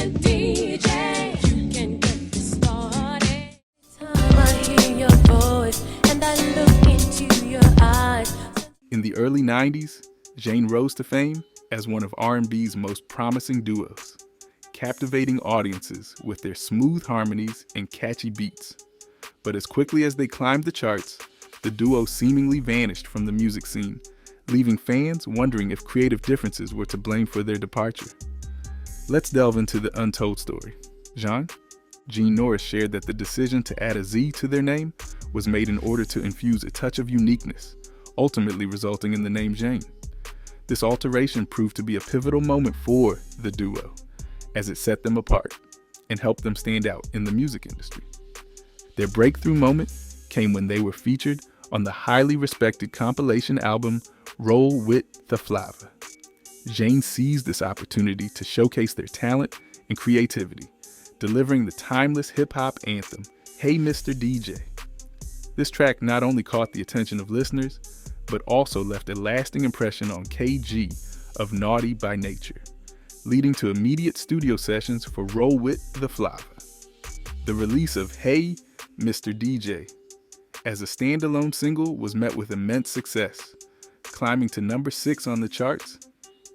the DJ. You can get this started. Time I hear your voice and I look into your eyes. In the early 90s, Zhané rose to fame as one of R&B's most promising duos, captivating audiences with their smooth harmonies and catchy beats. But as quickly as they climbed the charts, the duo seemingly vanished from the music scene, leaving fans wondering if creative differences were to blame for their departure. Let's delve into the untold story. Zhané Norris shared that the decision to add a Z to their name was made in order to infuse a touch of uniqueness, ultimately resulting in the name Zhané. This alteration proved to be a pivotal moment for the duo, as it set them apart and helped them stand out in the music industry. Their breakthrough moment came when they were featured on the highly respected compilation album Roll with the Flava. Zhané seized this opportunity to showcase their talent and creativity, delivering the timeless hip-hop anthem, Hey Mr. DJ. This track not only caught the attention of listeners, but also left a lasting impression on KG of Naughty by Nature, leading to immediate studio sessions for Roll with the Flava. The release of Hey Mr. DJ as a standalone single was met with immense success, climbing to number 6 on the charts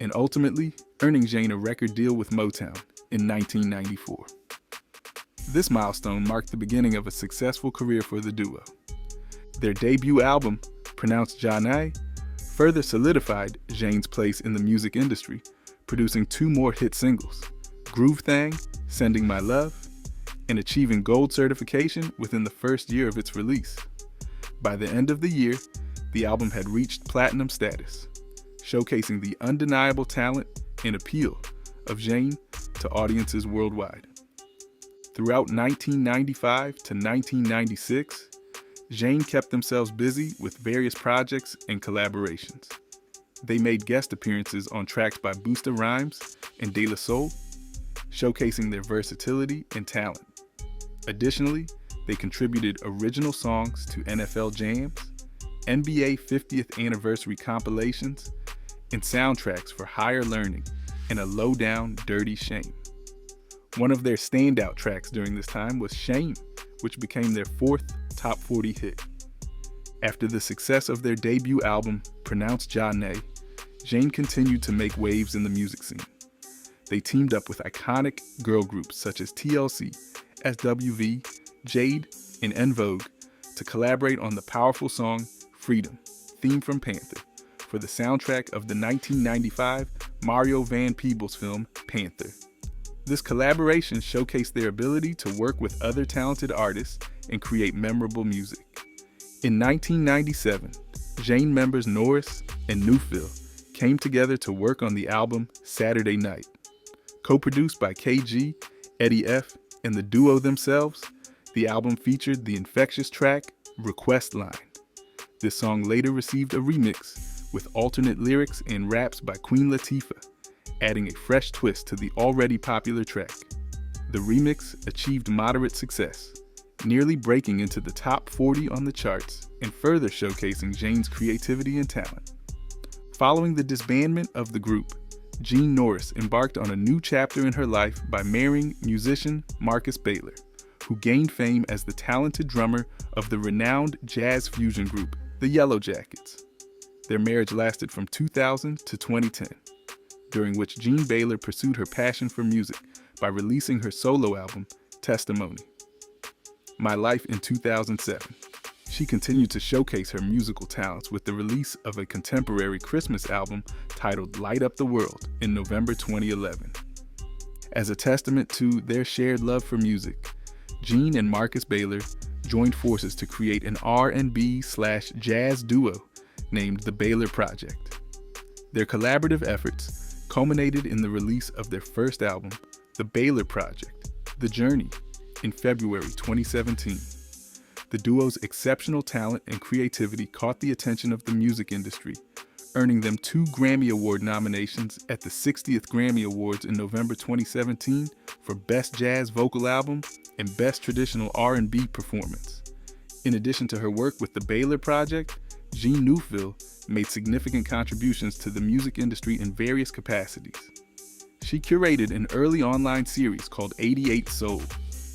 and ultimately earning Zhané a record deal with Motown in 1994. This milestone marked the beginning of a successful career for the duo. Their debut album, pronounced Zhané, further solidified Zhané's place in the music industry, producing 2 more hit singles, Groove Thang, Sending My Love, and achieving gold certification within the first year of its release. By the end of the year, the album had reached platinum status, showcasing the undeniable talent and appeal of Zhané to audiences worldwide. Throughout 1995 to 1996, Zhané kept themselves busy with various projects and collaborations. They made guest appearances on tracks by Busta Rhymes and De La Soul, showcasing their versatility and talent. Additionally, they contributed original songs to NFL Jams, NBA 50th Anniversary compilations, and soundtracks for Higher Learning and A Low Down Dirty Shame. One of their standout tracks during this time was Shame, which became their 4th top 40 hit. After the success of their debut album, pronounced Zhané, Zhané continued to make waves in the music scene. They teamed up with iconic girl groups such as TLC, SWV, Jade, and En Vogue to collaborate on the powerful song Freedom, theme from Panther, for the soundtrack of the 1995 Mario Van Peebles film Panther. This collaboration showcased their ability to work with other talented artists and create memorable music. In 1997, Zhané members Norris and Newfield came together to work on the album Saturday Night. Co-produced by KG, Eddie F., and the duo themselves, the album featured the infectious track Request Line. This song later received a remix with alternate lyrics and raps by Queen Latifah, adding a fresh twist to the already popular track. The remix achieved moderate success, nearly breaking into the top 40 on the charts and further showcasing Zhané's creativity and talent. Following the disbandment of the group, Zhané Norris embarked on a new chapter in her life by marrying musician Marcus Baylor, who gained fame as the talented drummer of the renowned jazz fusion group, the Yellow Jackets. Their marriage lasted from 2000 to 2010, during which Zhané Baylor pursued her passion for music by releasing her solo album, Testimony. My Life in 2007. She continued to showcase her musical talents with the release of a contemporary Christmas album titled Light Up the World in November 2011. As a testament to their shared love for music, Zhané and Marcus Baylor joined forces to create an R&B/jazz duo named The Baylor Project. Their collaborative efforts culminated in the release of their first album, The Baylor Project, The Journey, in February 2017. The duo's exceptional talent and creativity caught the attention of the music industry, earning them 2 Grammy Award nominations at the 60th Grammy Awards in November 2017 for Best Jazz Vocal Album and Best Traditional R&B Performance. In addition to her work with the Baylor Project, Zhané Newfield made significant contributions to the music industry in various capacities. She curated an early online series called 88 Soul,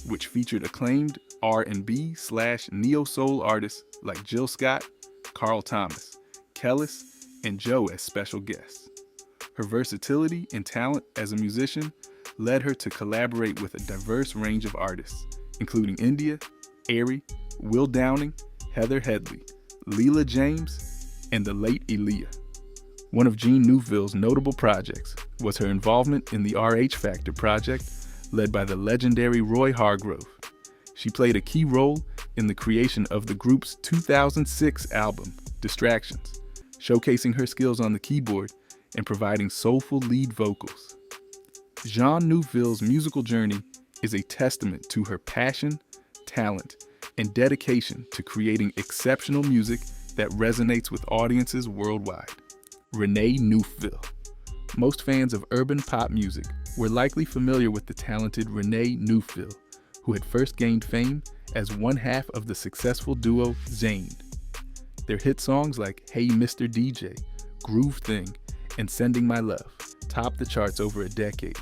which featured acclaimed R&B/neo-soul artists like Jill Scott, Carl Thomas, Kellis, and Joe as special guests. Her versatility and talent as a musician led her to collaborate with a diverse range of artists, including India, Airy, Will Downing, Heather Headley, Leela James, and the late Aaliyah. One of Jean Neufville's notable projects was her involvement in the RH Factor project led by the legendary Roy Hargrove. She played a key role in the creation of the group's 2006 album, Distractions, showcasing her skills on the keyboard and providing soulful lead vocals. Jean Neufville's musical journey is a testament to her passion, talent, and dedication to creating exceptional music that resonates with audiences worldwide. Zhané Neufville. Most fans of urban pop music were likely familiar with the talented Zhané Neufville, who had first gained fame as one half of the successful duo Zhané. Their hit songs like Hey Mr. DJ, Groove Thing, and Sending My Love topped the charts over a decade,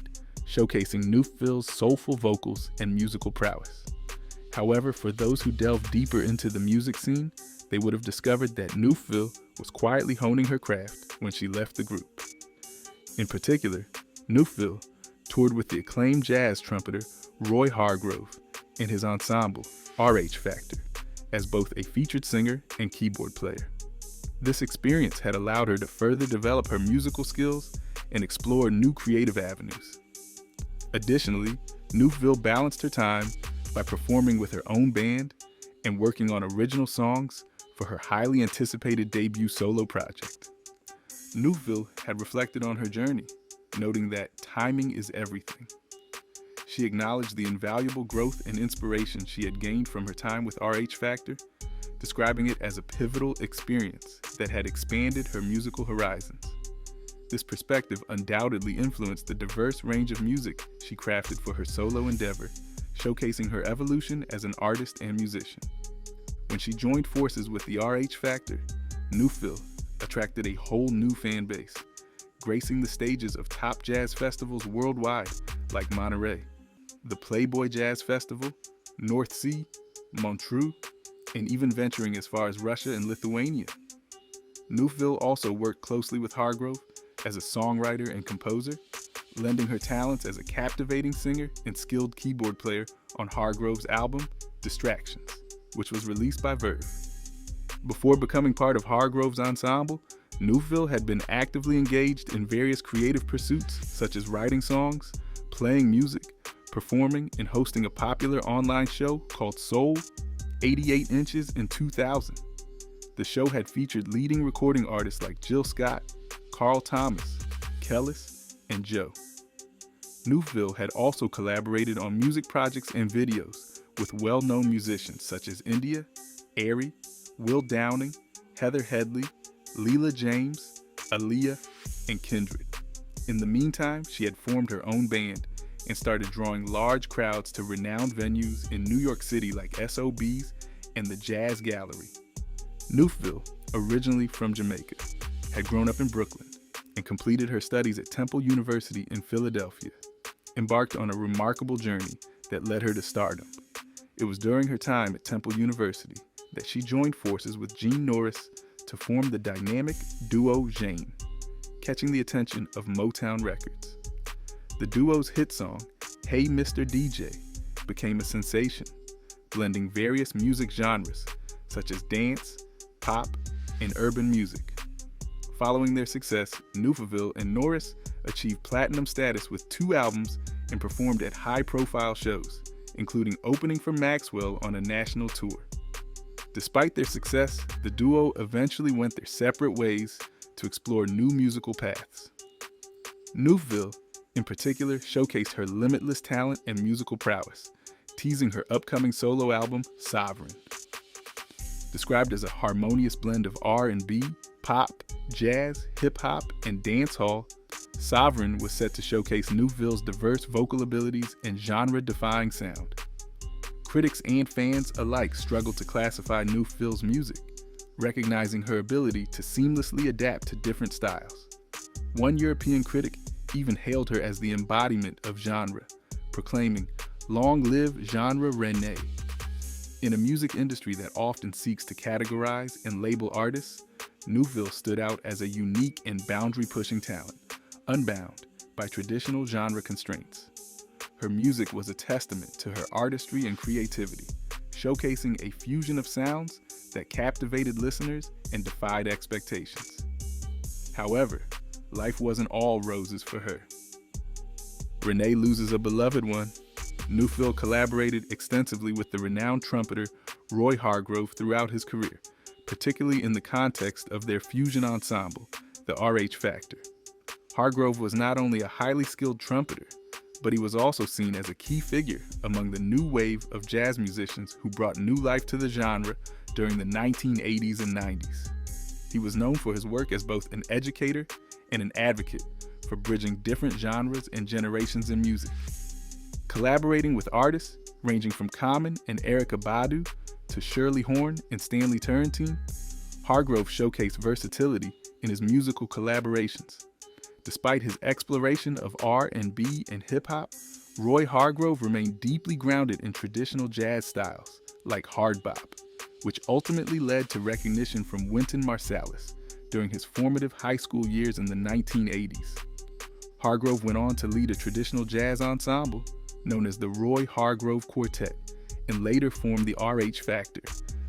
showcasing Neufville's soulful vocals and musical prowess. However, for those who delve deeper into the music scene, they would have discovered that Neufville was quietly honing her craft when she left the group. In particular, Neufville toured with the acclaimed jazz trumpeter Roy Hargrove and his ensemble, RH Factor, as both a featured singer and keyboard player. This experience had allowed her to further develop her musical skills and explore new creative avenues. Additionally, Neufville balanced her time by performing with her own band and working on original songs for her highly anticipated debut solo project. Neufville had reflected on her journey, noting that timing is everything. She acknowledged the invaluable growth and inspiration she had gained from her time with RH Factor, describing it as a pivotal experience that had expanded her musical horizons. This perspective undoubtedly influenced the diverse range of music she crafted for her solo endeavor, showcasing her evolution as an artist and musician. When she joined forces with the RH Factor, Neufville attracted a whole new fan base, gracing the stages of top jazz festivals worldwide like Monterey, the Playboy Jazz Festival, North Sea, Montreux, and even venturing as far as Russia and Lithuania. Neufville also worked closely with Hargrove as a songwriter and composer, lending her talents as a captivating singer and skilled keyboard player on Hargrove's album, Distractions, which was released by Verve. Before becoming part of Hargrove's ensemble, Neufville had been actively engaged in various creative pursuits such as writing songs, playing music, performing, and hosting a popular online show called Soul, 88 Inches in 2000. The show had featured leading recording artists like Jill Scott, Carl Thomas, Kellis, and Joe. Neufville had also collaborated on music projects and videos with well-known musicians such as India, Airy, Will Downing, Heather Headley, Leela James, Aaliyah, and Kindred. In the meantime, she had formed her own band and started drawing large crowds to renowned venues in New York City like SOB's and the Jazz Gallery. Neufville, originally from Jamaica, had grown up in Brooklyn and completed her studies at Temple University in Philadelphia, embarked on a remarkable journey that led her to stardom. It was during her time at Temple University that she joined forces with Gene Norris to form the dynamic duo Zhané, catching the attention of Motown Records. The duo's hit song, Hey Mr. DJ, became a sensation, blending various music genres such as dance, pop, and urban music. Following their success, Neufville and Norris achieved platinum status with 2 albums and performed at high-profile shows, including opening for Maxwell on a national tour. Despite their success, the duo eventually went their separate ways to explore new musical paths. Neufville, in particular, showcased her limitless talent and musical prowess, teasing her upcoming solo album, Sovereign. Described as a harmonious blend of R&B, pop, jazz, hip-hop, and dancehall, Sovereign was set to showcase Neufville's diverse vocal abilities and genre-defying sound. Critics and fans alike struggled to classify Neufville's music, recognizing her ability to seamlessly adapt to different styles. One European critic even hailed her as the embodiment of genre, proclaiming, "Long live genre Renee." In a music industry that often seeks to categorize and label artists, Newville stood out as a unique and boundary-pushing talent, unbound by traditional genre constraints. Her music was a testament to her artistry and creativity, showcasing a fusion of sounds that captivated listeners and defied expectations. However, life wasn't all roses for her. Renee loses a beloved one. Newville collaborated extensively with the renowned trumpeter Roy Hargrove throughout his career, particularly in the context of their fusion ensemble, the RH Factor. Hargrove was not only a highly skilled trumpeter, but he was also seen as a key figure among the new wave of jazz musicians who brought new life to the genre during the 1980s and 90s. He was known for his work as both an educator and an advocate for bridging different genres and generations in music. Collaborating with artists ranging from Common and Erykah Badu to Shirley Horn and Stanley Turrentine, Hargrove showcased versatility in his musical collaborations. Despite his exploration of R&B and hip-hop, Roy Hargrove remained deeply grounded in traditional jazz styles like hard bop, which ultimately led to recognition from Wynton Marsalis during his formative high school years in the 1980s. Hargrove went on to lead a traditional jazz ensemble known as the Roy Hargrove Quartet, and later formed the RH Factor,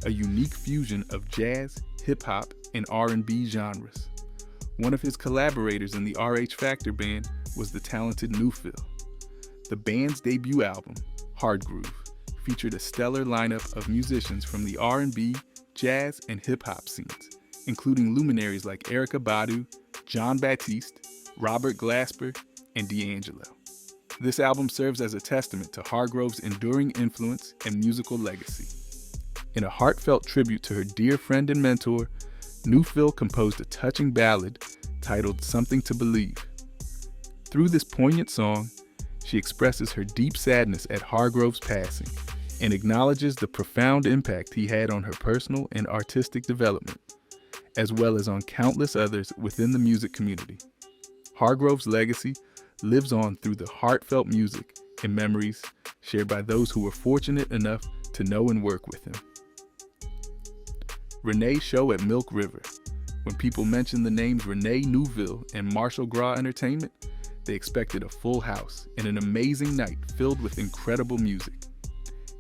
a unique fusion of jazz, hip-hop, and R&B genres. One of his collaborators in the RH Factor band was the talented Newville. The band's debut album, Hard Groove, featured a stellar lineup of musicians from the R&B, jazz, and hip-hop scenes, including luminaries like Erykah Badu, John Batiste, Robert Glasper, and D'Angelo. This album serves as a testament to Hargrove's enduring influence and musical legacy. In a heartfelt tribute to her dear friend and mentor, Newville composed a touching ballad titled Something to Believe. Through this poignant song, she expresses her deep sadness at Hargrove's passing and acknowledges the profound impact he had on her personal and artistic development, as well as on countless others within the music community. Hargrove's legacy lives on through the heartfelt music and memories shared by those who were fortunate enough to know and work with him. Renee's show at Milk River. When people mentioned the names Renee Newville and Marshall Gras Entertainment, they expected a full house and an amazing night filled with incredible music.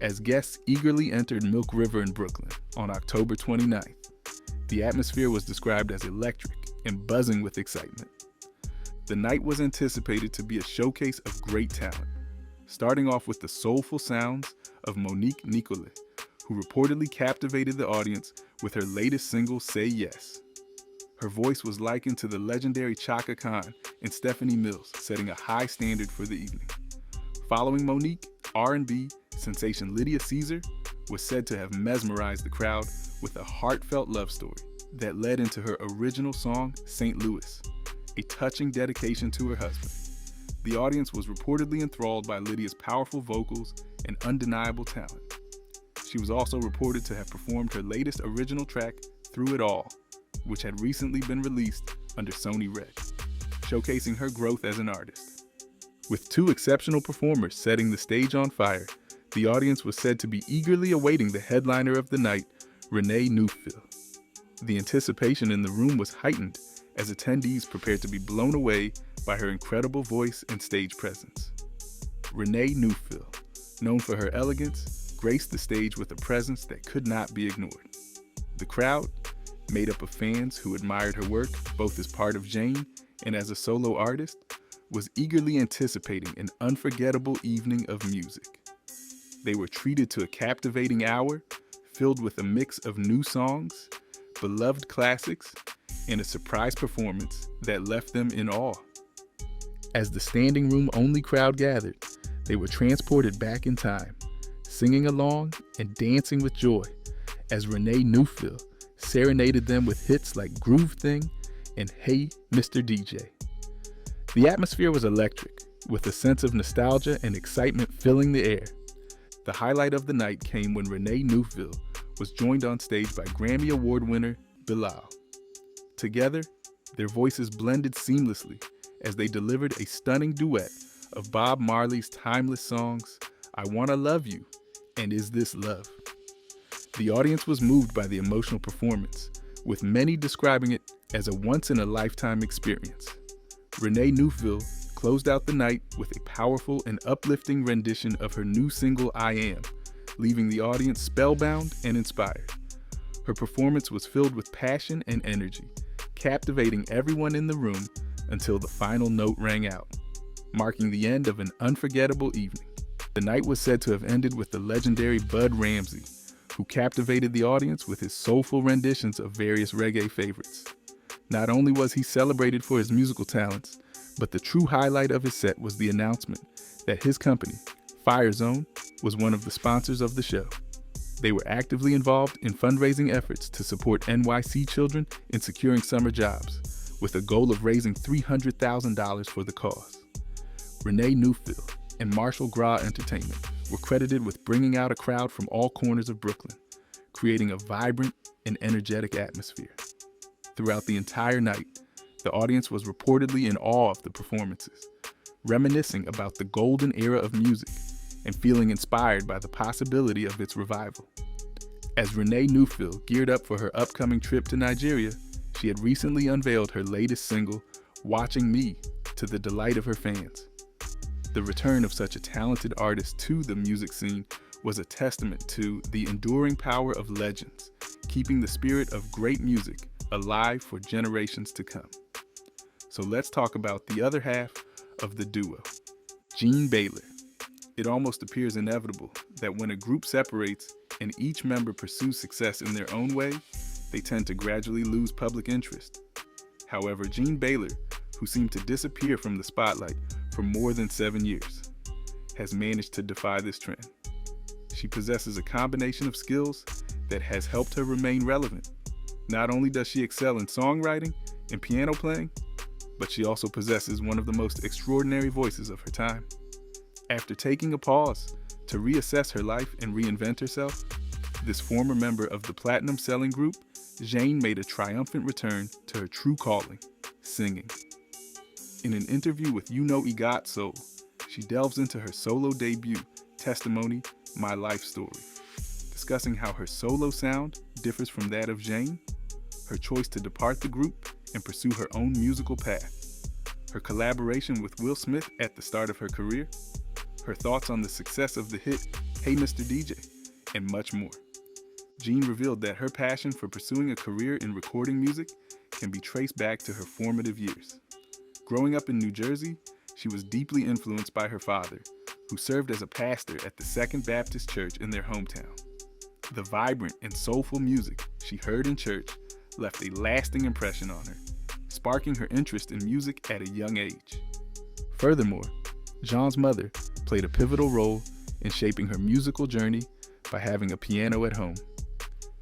As guests eagerly entered Milk River in Brooklyn on October 29th, the atmosphere was described as electric and buzzing with excitement. The night was anticipated to be a showcase of great talent, starting off with the soulful sounds of Monique Nicolet, who reportedly captivated the audience with her latest single, Say Yes. Her voice was likened to the legendary Chaka Khan and Stephanie Mills, setting a high standard for the evening. Following Monique, R&B sensation Lydia Caesar was said to have mesmerized the crowd with a heartfelt love story that led into her original song, St. Louis, a touching dedication to her husband. The audience was reportedly enthralled by Lydia's powerful vocals and undeniable talent. She was also reported to have performed her latest original track, Through It All, which had recently been released under Sony Red, showcasing her growth as an artist. With two exceptional performers setting the stage on fire, the audience was said to be eagerly awaiting the headliner of the night, Renee Newville. The anticipation in the room was heightened as attendees prepared to be blown away by her incredible voice and stage presence. Renee Newville, known for her elegance, graced the stage with a presence that could not be ignored. The crowd, made up of fans who admired her work both as part of Zhané and as a solo artist, was eagerly anticipating an unforgettable evening of music. They were treated to a captivating hour filled with a mix of new songs, beloved classics, and a surprise performance that left them in awe. As the standing room only crowd gathered, they were transported back in time, singing along and dancing with joy as Renee Newville serenaded them with hits like Groove Thing and Hey Mr. DJ. The atmosphere was electric, with a sense of nostalgia and excitement filling the air. The highlight of the night came when Renee Newville was joined on stage by Grammy Award winner Bilal. Together, their voices blended seamlessly as they delivered a stunning duet of Bob Marley's timeless songs, I Wanna Love You and Is This Love? The audience was moved by the emotional performance, with many describing it as a once-in-a-lifetime experience. Zhané closed out the night with a powerful and uplifting rendition of her new single, I Am, leaving the audience spellbound and inspired. Her performance was filled with passion and energy, captivating everyone in the room until the final note rang out, marking the end of an unforgettable evening. The night was said to have ended with the legendary Bud Ramsey, who captivated the audience with his soulful renditions of various reggae favorites. Not only was he celebrated for his musical talents, but the true highlight of his set was the announcement that his company, Fire Zone, was one of the sponsors of the show. They were actively involved in fundraising efforts to support NYC children in securing summer jobs, with a goal of raising $300,000 for the cause. Zhané and Marshall Gras Entertainment were credited with bringing out a crowd from all corners of Brooklyn, creating a vibrant and energetic atmosphere. Throughout the entire night, the audience was reportedly in awe of the performances, reminiscing about the golden era of music and feeling inspired by the possibility of its revival. As Zhané geared up for her upcoming trip to Nigeria, she had recently unveiled her latest single, Watching Me, to the delight of her fans. The return of such a talented artist to the music scene was a testament to the enduring power of legends, keeping the spirit of great music alive for generations to come. So let's talk about the other half of the duo, Jean Baylor. It almost appears inevitable that when a group separates and each member pursues success in their own way, they tend to gradually lose public interest. However, Jean Baylor, who seemed to disappear from the spotlight for more than 7 years, has managed to defy this trend. She possesses a combination of skills that has helped her remain relevant. Not only does she excel in songwriting and piano playing, but she also possesses one of the most extraordinary voices of her time. After taking a pause to reassess her life and reinvent herself, this former member of the platinum-selling group, Zhané made a triumphant return to her true calling, singing. In an interview with You Know Egot Soul, she delves into her solo debut, Testimony, My Life Story, discussing how her solo sound differs from that of Zhané, her choice to depart the group and pursue her own musical path, her collaboration with Will Smith at the start of her career, her thoughts on the success of the hit Hey Mr. DJ, and much more. Jean revealed that her passion for pursuing a career in recording music can be traced back to her formative years. Growing up in New Jersey, she was deeply influenced by her father, who served as a pastor at the Second Baptist Church in their hometown. The vibrant and soulful music she heard in church left a lasting impression on her, sparking her interest in music at a young age. Furthermore, Jean's mother played a pivotal role in shaping her musical journey by having a piano at home.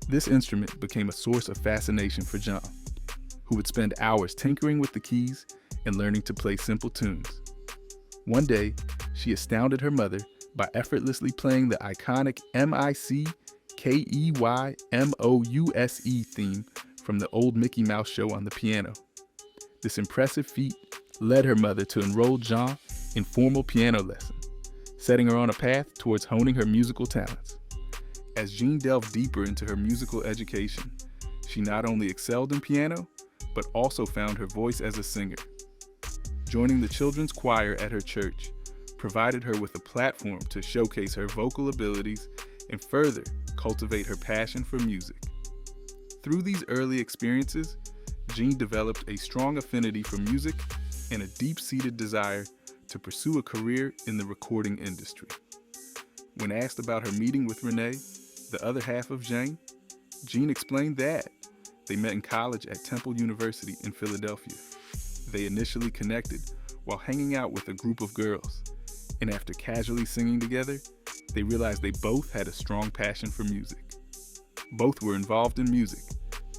This instrument became a source of fascination for Jean, who would spend hours tinkering with the keys and learning to play simple tunes. One day, she astounded her mother by effortlessly playing the iconic MICKEYMOUSE theme from the old Mickey Mouse show on the piano. This impressive feat led her mother to enroll Jean in formal piano lessons, setting her on a path towards honing her musical talents. As Jean delved deeper into her musical education, she not only excelled in piano, but also found her voice as a singer. Joining the children's choir at her church provided her with a platform to showcase her vocal abilities and further cultivate her passion for music. Through these early experiences, Jean developed a strong affinity for music and a deep-seated desire to pursue a career in the recording industry. When asked about her meeting with Zhané, the other half of Zhané, Jean explained that they met in college at Temple University in Philadelphia. They initially connected while hanging out with a group of girls, and after casually singing together, they realized they both had a strong passion for music. Both were involved in music,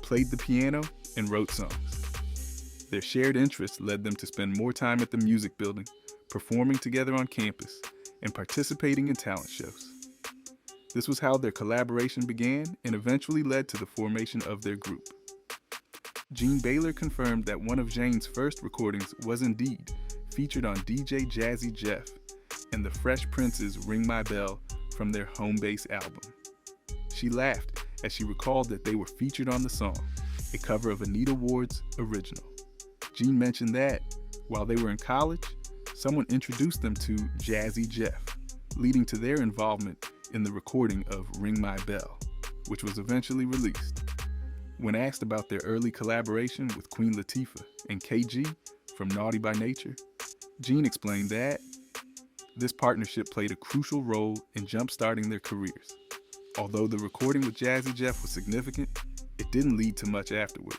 played the piano, and wrote songs. Their shared interests led them to spend more time at the music building, performing together on campus, and participating in talent shows. This was how their collaboration began and eventually led to the formation of their group. Gene Baylor confirmed that one of Zhané's first recordings was indeed featured on DJ Jazzy Jeff and the Fresh Prince's Ring My Bell from their Home Base album. She laughed as she recalled that they were featured on the song, a cover of Anita Ward's original. Gene mentioned that, while they were in college, someone introduced them to Jazzy Jeff, leading to their involvement in the recording of Ring My Bell, which was eventually released. When asked about their early collaboration with Queen Latifah and KG from Naughty by Nature, Gene explained that this partnership played a crucial role in jump-starting their careers. Although the recording with Jazzy Jeff was significant, it didn't lead to much afterward.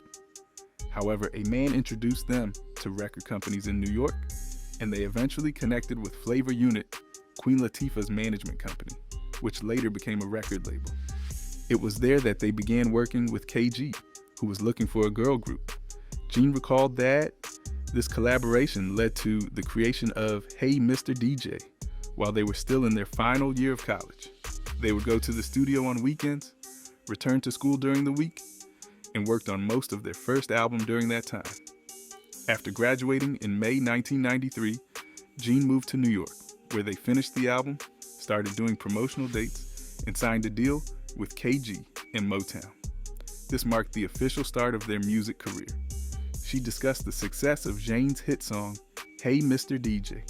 However, a man introduced them to record companies in New York, and they eventually connected with Flavor Unit, Queen Latifah's management company, which later became a record label. It was there that they began working with KG, who was looking for a girl group. Gene recalled that this collaboration led to the creation of Hey Mr. DJ while they were still in their final year of college. They would go to the studio on weekends, return to school during the week, and worked on most of their first album during that time. After graduating in May 1993, Gene moved to New York, where they finished the album, started doing promotional dates, and signed a deal with KG and Motown. This marked the official start of their music career. She discussed the success of Zhané's hit song, Hey Mr. DJ.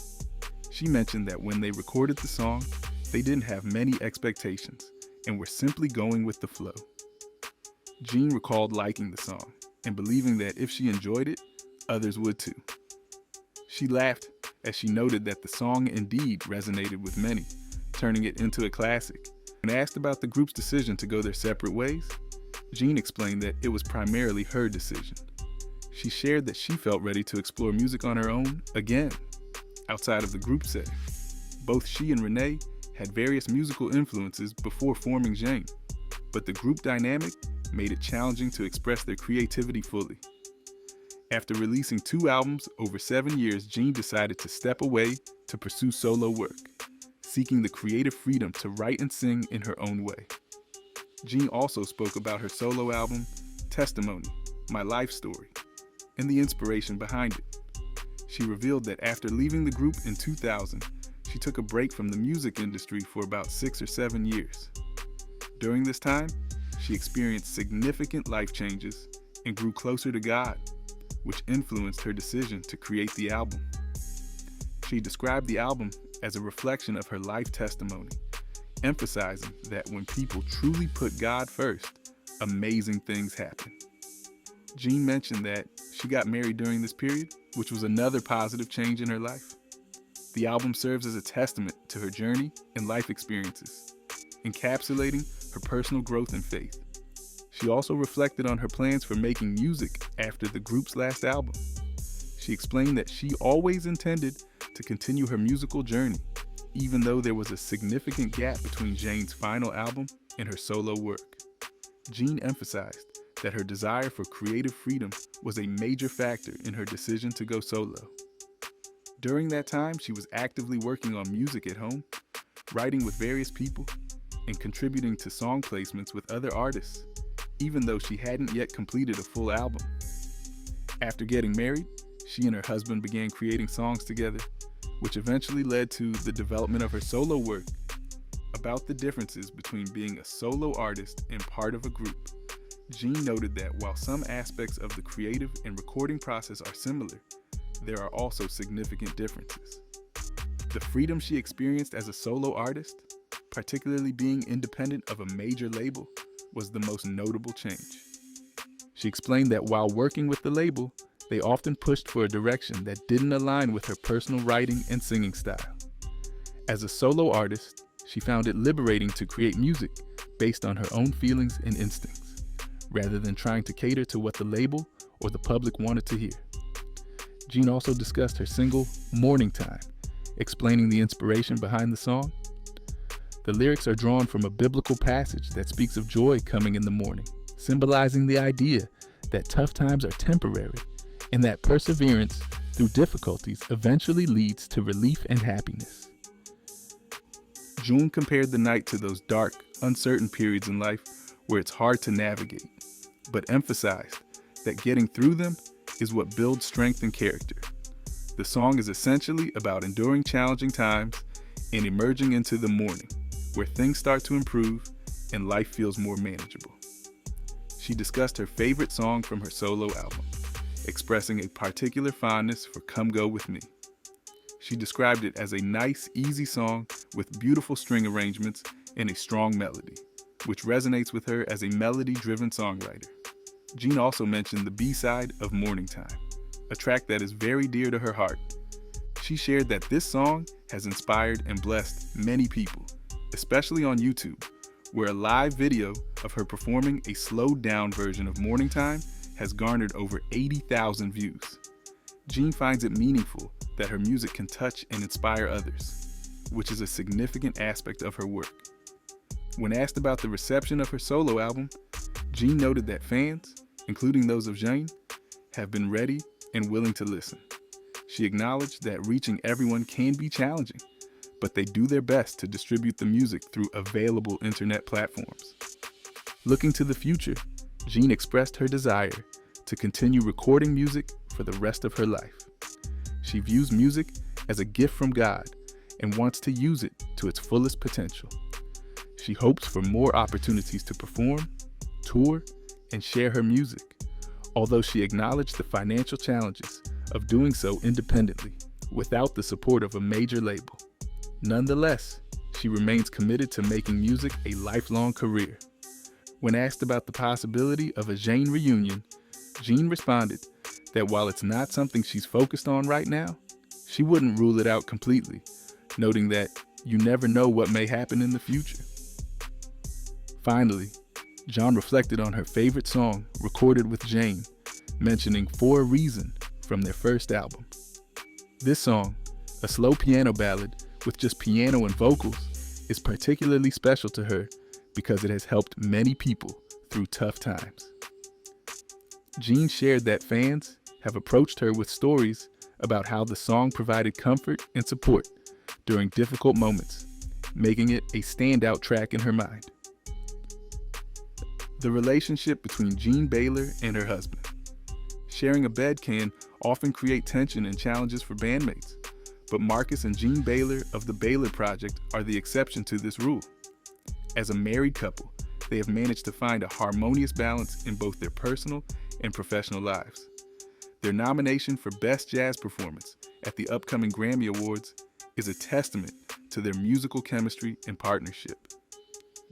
She mentioned that when they recorded the song, they didn't have many expectations and were simply going with the flow. Gene recalled liking the song and believing that if she enjoyed it, others would too. She laughed as she noted that the song indeed resonated with many, turning it into a classic. When asked about the group's decision to go their separate ways, Gene explained that it was primarily her decision. She shared that she felt ready to explore music on her own again, outside of the group setting. Both she and Renee had various musical influences before forming Zhané, but the group dynamic made it challenging to express their creativity fully. After releasing 2 albums over 7 years, Gene decided to step away to pursue solo work, seeking the creative freedom to write and sing in her own way. Gene also spoke about her solo album, Testimony, My Life Story, and the inspiration behind it. She revealed that after leaving the group in 2000, she took a break from the music industry for about 6 or 7 years. During this time, she experienced significant life changes and grew closer to God, which influenced her decision to create the album. She described the album as a reflection of her life testimony, emphasizing that when people truly put God first, amazing things happen. Gene mentioned that she got married during this period, which was another positive change in her life. The album serves as a testament to her journey and life experiences, encapsulating her personal growth and faith. She also reflected on her plans for making music after the group's last album. She explained that she always intended to continue her musical journey, even though there was a significant gap between Zhané's final album and her solo work. Gene emphasized that her desire for creative freedom was a major factor in her decision to go solo. During that time, she was actively working on music at home, writing with various people, and contributing to song placements with other artists, even though she hadn't yet completed a full album. After getting married, she and her husband began creating songs together, which eventually led to the development of her solo work. About the differences between being a solo artist and part of a group, Gene noted that while some aspects of the creative and recording process are similar, there are also significant differences. The freedom she experienced as a solo artist, particularly being independent of a major label, was the most notable change. She explained that while working with the label, they often pushed for a direction that didn't align with her personal writing and singing style. As a solo artist, she found it liberating to create music based on her own feelings and instincts, rather than trying to cater to what the label or the public wanted to hear. Gene also discussed her single, Morning Time, explaining the inspiration behind the song. The lyrics are drawn from a biblical passage that speaks of joy coming in the morning, symbolizing the idea that tough times are temporary and that perseverance through difficulties eventually leads to relief and happiness. June compared the night to those dark, uncertain periods in life where it's hard to navigate, but emphasized that getting through them is what builds strength and character. The song is essentially about enduring challenging times and emerging into the morning, where things start to improve and life feels more manageable. She discussed her favorite song from her solo album, expressing a particular fondness for Come Go With Me. She described it as a nice, easy song with beautiful string arrangements and a strong melody, which resonates with her as a melody-driven songwriter. Jean also mentioned the B-side of Morning Time, a track that is very dear to her heart. She shared that this song has inspired and blessed many people, especially on YouTube, where a live video of her performing a slowed-down version of Morning Time has garnered over 80,000 views. Jean finds it meaningful that her music can touch and inspire others, which is a significant aspect of her work. When asked about the reception of her solo album, Jean noted that fans, including those of Zhané, have been ready and willing to listen. She acknowledged that reaching everyone can be challenging, but they do their best to distribute the music through available internet platforms. Looking to the future, Jean expressed her desire to continue recording music for the rest of her life. She views music as a gift from God and wants to use it to its fullest potential. She hopes for more opportunities to perform, tour, and share her music, although she acknowledged the financial challenges of doing so independently without the support of a major label. Nonetheless, she remains committed to making music a lifelong career. When asked about the possibility of a Zhané reunion, Jean responded that while it's not something she's focused on right now, she wouldn't rule it out completely, noting that you never know what may happen in the future. Finally, Jean reflected on her favorite song recorded with Zhané, mentioning For a Reason from their first album. This song, a slow piano ballad with just piano and vocals, is particularly special to her because it has helped many people through tough times. Jean shared that fans have approached her with stories about how the song provided comfort and support during difficult moments, making it a standout track in her mind. The relationship between Jean Baylor and her husband. Sharing a bed can often create tension and challenges for bandmates, but Marcus and Jean Baylor of the Baylor Project are the exception to this rule. As a married couple, they have managed to find a harmonious balance in both their personal and professional lives. Their nomination for Best Jazz Performance at the upcoming Grammy Awards is a testament to their musical chemistry and partnership.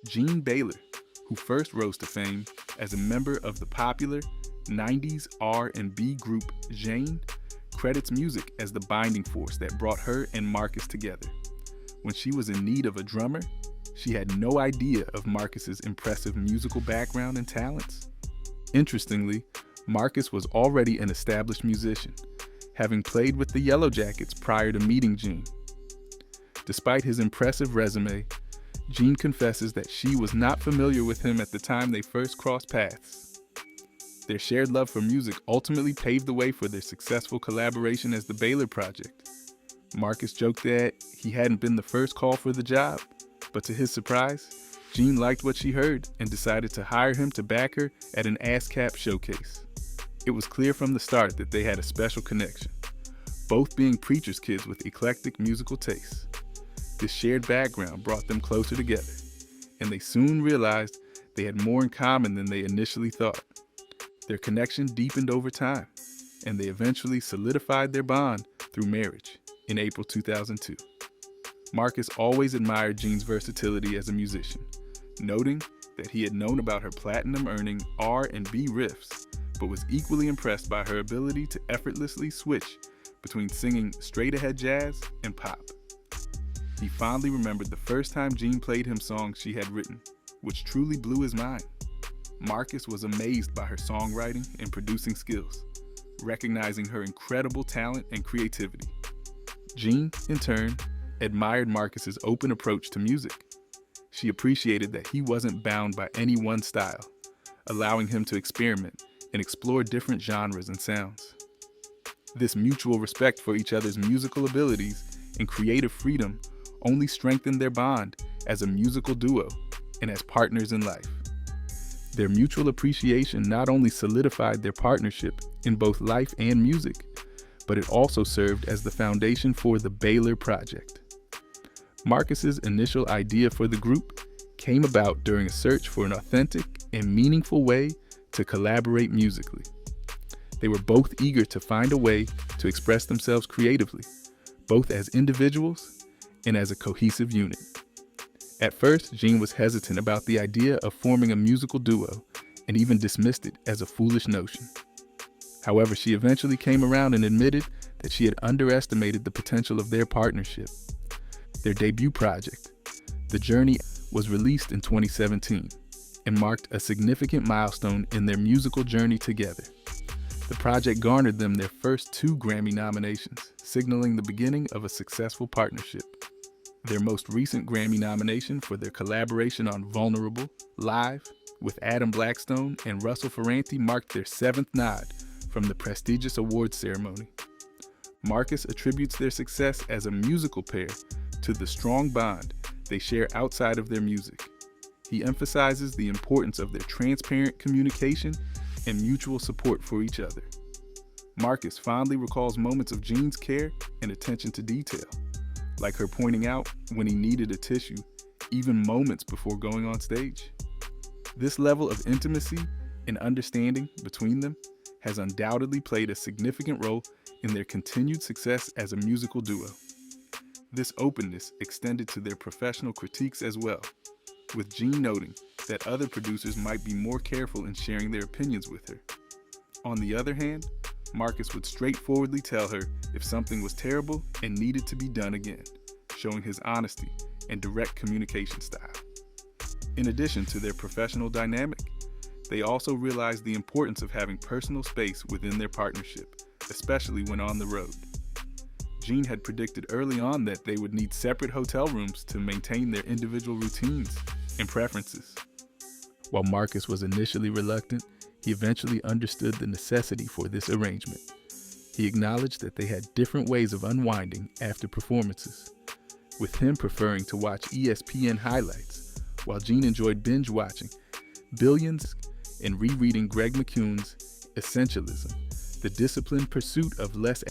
Jean Baylor, who first rose to fame as a member of the popular 90s R&B group Zhané, credits music as the binding force that brought her and Marcus together. When she was in need of a drummer, she had no idea of Marcus's impressive musical background and talents. Interestingly, Marcus was already an established musician, having played with the Yellow Jackets prior to meeting Jean. Despite his impressive resume, Jean confesses that she was not familiar with him at the time they first crossed paths. Their shared love for music ultimately paved the way for their successful collaboration as the Baylor Project. Marcus joked that he hadn't been the first call for the job, but to his surprise, Jean liked what she heard and decided to hire him to back her at an ASCAP showcase. It was clear from the start that they had a special connection, both being preacher's kids with eclectic musical tastes. This shared background brought them closer together, and they soon realized they had more in common than they initially thought. Their connection deepened over time, and they eventually solidified their bond through marriage in April 2002. Marcus always admired Jean's versatility as a musician, noting that he had known about her platinum-earning R&B riffs, but was equally impressed by her ability to effortlessly switch between singing straight-ahead jazz and pop. He fondly remembered the first time Jean played him songs she had written, which truly blew his mind. Marcus was amazed by her songwriting and producing skills, recognizing her incredible talent and creativity. Jean, in turn, admired Marcus's open approach to music. She appreciated that he wasn't bound by any one style, allowing him to experiment and explore different genres and sounds. This mutual respect for each other's musical abilities and creative freedom only strengthened their bond as a musical duo and as partners in life. Their mutual appreciation not only solidified their partnership in both life and music, but it also served as the foundation for the Baylor Project. Marcus's initial idea for the group came about during a search for an authentic and meaningful way to collaborate musically. They were both eager to find a way to express themselves creatively, both as individuals and as a cohesive unit. At first, Zhané was hesitant about the idea of forming a musical duo and even dismissed it as a foolish notion. However, she eventually came around and admitted that she had underestimated the potential of their partnership. Their debut project, The Journey, was released in 2017 and marked a significant milestone in their musical journey together. The project garnered them their first 2 Grammy nominations, signaling the beginning of a successful partnership. Their most recent Grammy nomination for their collaboration on Vulnerable, Live, with Adam Blackstone and Russell Ferranti marked their 7th nod from the prestigious awards ceremony. Marcus attributes their success as a musical pair to the strong bond they share outside of their music. He emphasizes the importance of their transparent communication and mutual support for each other. Marcus fondly recalls moments of Zhané's care and attention to detail, like her pointing out when he needed a tissue, even moments before going on stage. This level of intimacy and understanding between them has undoubtedly played a significant role in their continued success as a musical duo. This openness extended to their professional critiques as well, with Zhané noting that other producers might be more careful in sharing their opinions with her. On the other hand, Marcus would straightforwardly tell her if something was terrible and needed to be done again, showing his honesty and direct communication style. In addition to their professional dynamic, they also realized the importance of having personal space within their partnership, especially when on the road. Zhané had predicted early on that they would need separate hotel rooms to maintain their individual routines and preferences. While Marcus was initially reluctant, he eventually understood the necessity for this arrangement. He acknowledged that they had different ways of unwinding after performances, with him preferring to watch ESPN highlights, while Zhané enjoyed binge-watching Billions and rereading Greg McKeown's Essentialism, the disciplined pursuit of less.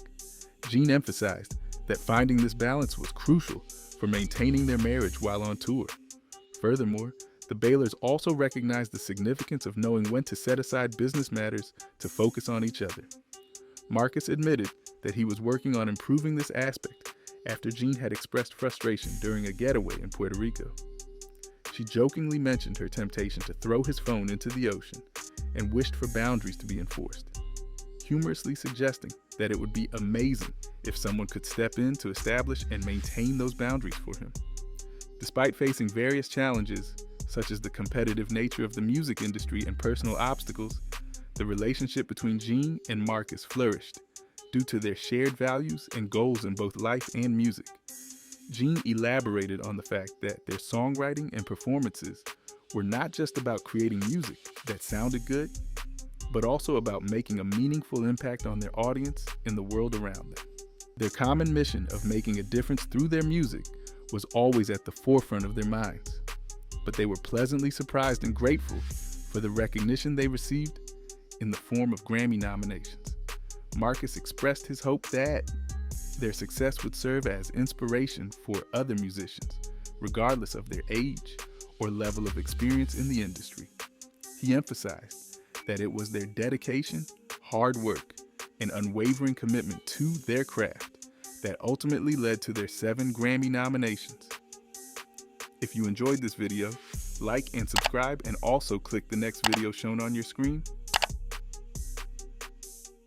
Zhané emphasized that finding this balance was crucial for maintaining their marriage while on tour. Furthermore, the Baylors also recognized the significance of knowing when to set aside business matters to focus on each other. Marcus admitted that he was working on improving this aspect after Zhané had expressed frustration during a getaway in Puerto Rico. She jokingly mentioned her temptation to throw his phone into the ocean and wished for boundaries to be enforced, humorously suggesting that it would be amazing if someone could step in to establish and maintain those boundaries for him. Despite facing various challenges, such as the competitive nature of the music industry and personal obstacles, the relationship between Zhané and Marcus flourished due to their shared values and goals in both life and music. Zhané elaborated on the fact that their songwriting and performances were not just about creating music that sounded good, but also about making a meaningful impact on their audience and the world around them. Their common mission of making a difference through their music was always at the forefront of their minds, but they were pleasantly surprised and grateful for the recognition they received in the form of Grammy nominations. Marcus expressed his hope that their success would serve as inspiration for other musicians, regardless of their age or level of experience in the industry. He emphasized that it was their dedication, hard work, and unwavering commitment to their craft that ultimately led to their 7 Grammy nominations. If you enjoyed this video, like and subscribe, and also click the next video shown on your screen